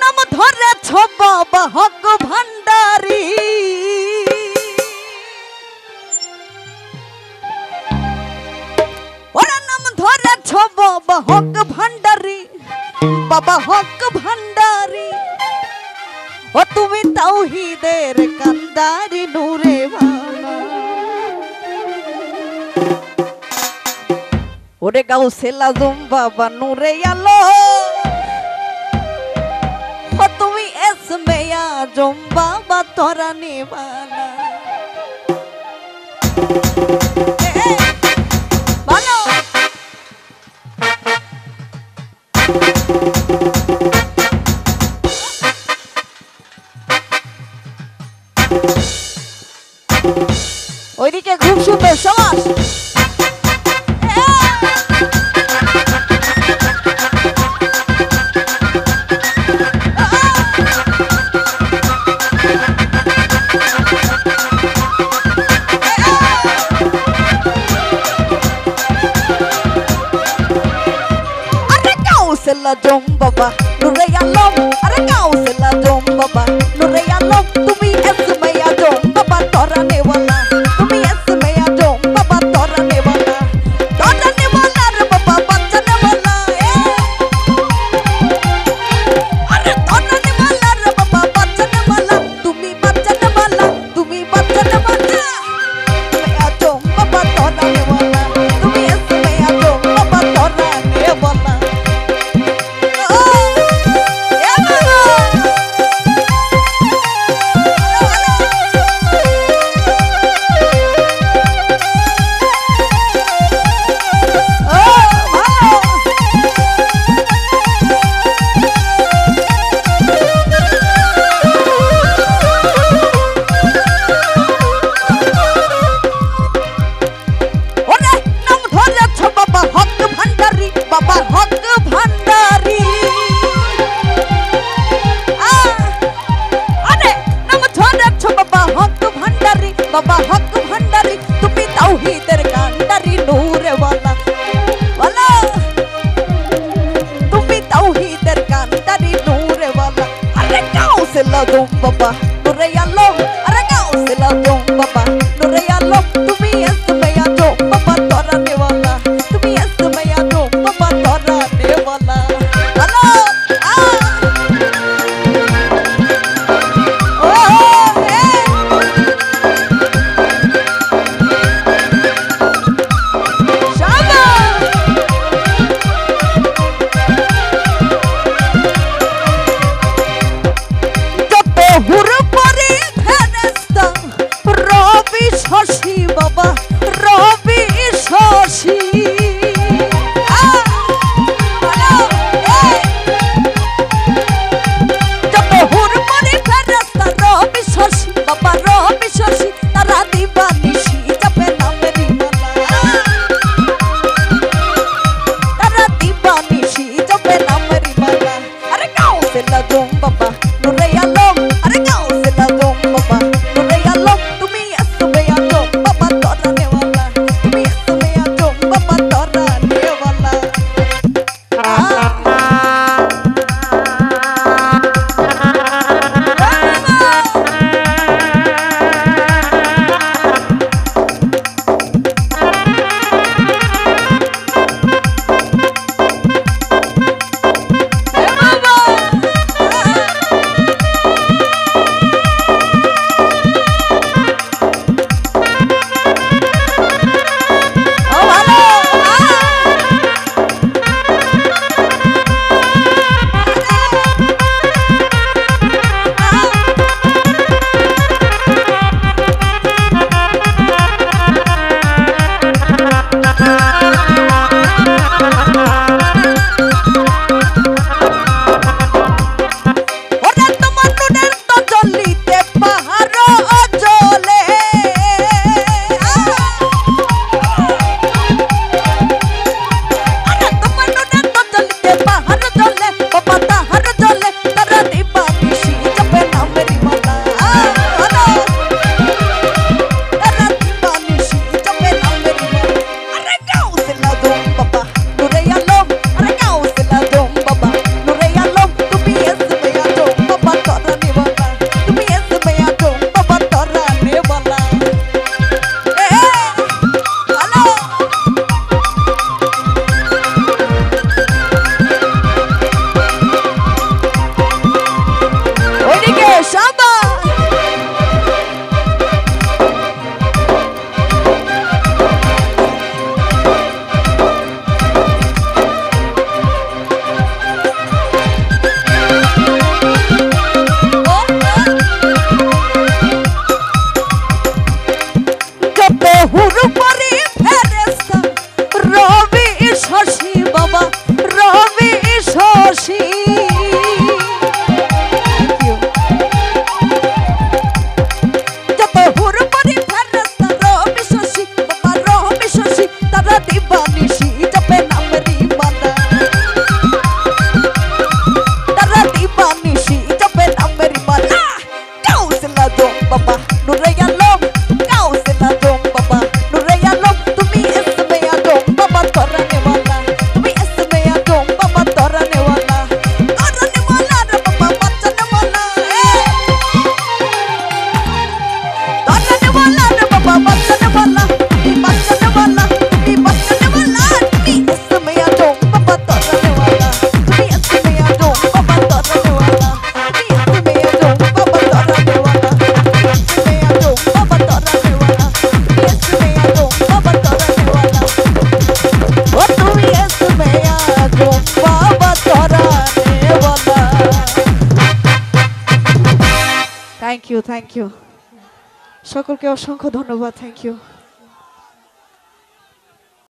নাম ধরেছ বাবা হক ভান্ডারি, ওরা নাম ধরেছ বাবা হক ভান্ডারি, বাবা হক ভান্ডারি। ও তুমি তাওহীদের কান্দারি নূরে বালা, ওরে গাউসে আজম বাবা নূরে আলো। ও তুমি ইসমে আজম বাবা তরানি বালা। ভালো ওইদিকে খুব সুন্দর সমাজ। আজম বাবা নূরে আলম, আরে গাউসে আজম বাবা নূরে আলম। তুমি ইসমে আজম বাবা তরানে ওয়ালা, তুমি ইসমে আজম বাবা তরানে ওয়ালা, তরানে ওয়ালা রে বাবা বাঁচানে ওয়ালা। আরে তরানে ওয়ালা রে বাবা বাঁচানে ওয়ালা, তুমি বাঁচানে ওয়ালা, তুমি বাঁচানে ওয়ালা। তুমি আজম বাবা তরানে ওয়ালা, তুমি ইসমে আজম বাবা তরানে ওয়ালা। বাবা হক ভান্ডারি, তুমি তাওহীদের কান্ডারি নূরে ওয়ালা, ওয়ালা তুমি তাওহীদের কান্ডারি নূরে ওয়ালা। আরে গাউসে আজম বাবা নূরে আলম, আরে গাউসে আজম বাবা নূরে আলম। তুমি ইসমে আজম বাবা তরানে ওয়ালা, তুমি ইসমে আজম বাবা তরানে ওয়ালা। হ্যালো বাবা রবি শশী, যত হুরমুরি ফেরেশতা রবি শশী, বাবা রবি শশী, তারা দিবানিশি জপে নামেরি মালা, তারা দিবানিশি জপে নামেরি মালা। আরে গাউসে আজম বাবা নূরে আলম, আরে গাউসে আজম বাবা নূরে আলম। তুমি ইসমে আজম বাবা তরানে ওয়ালা, তুমি ইসমে আজম বাবা তরানে ওয়ালা। থ্যাংক ইউ সকলকে অসংখ্য ধন্যবাদ থ্যাংক ইউ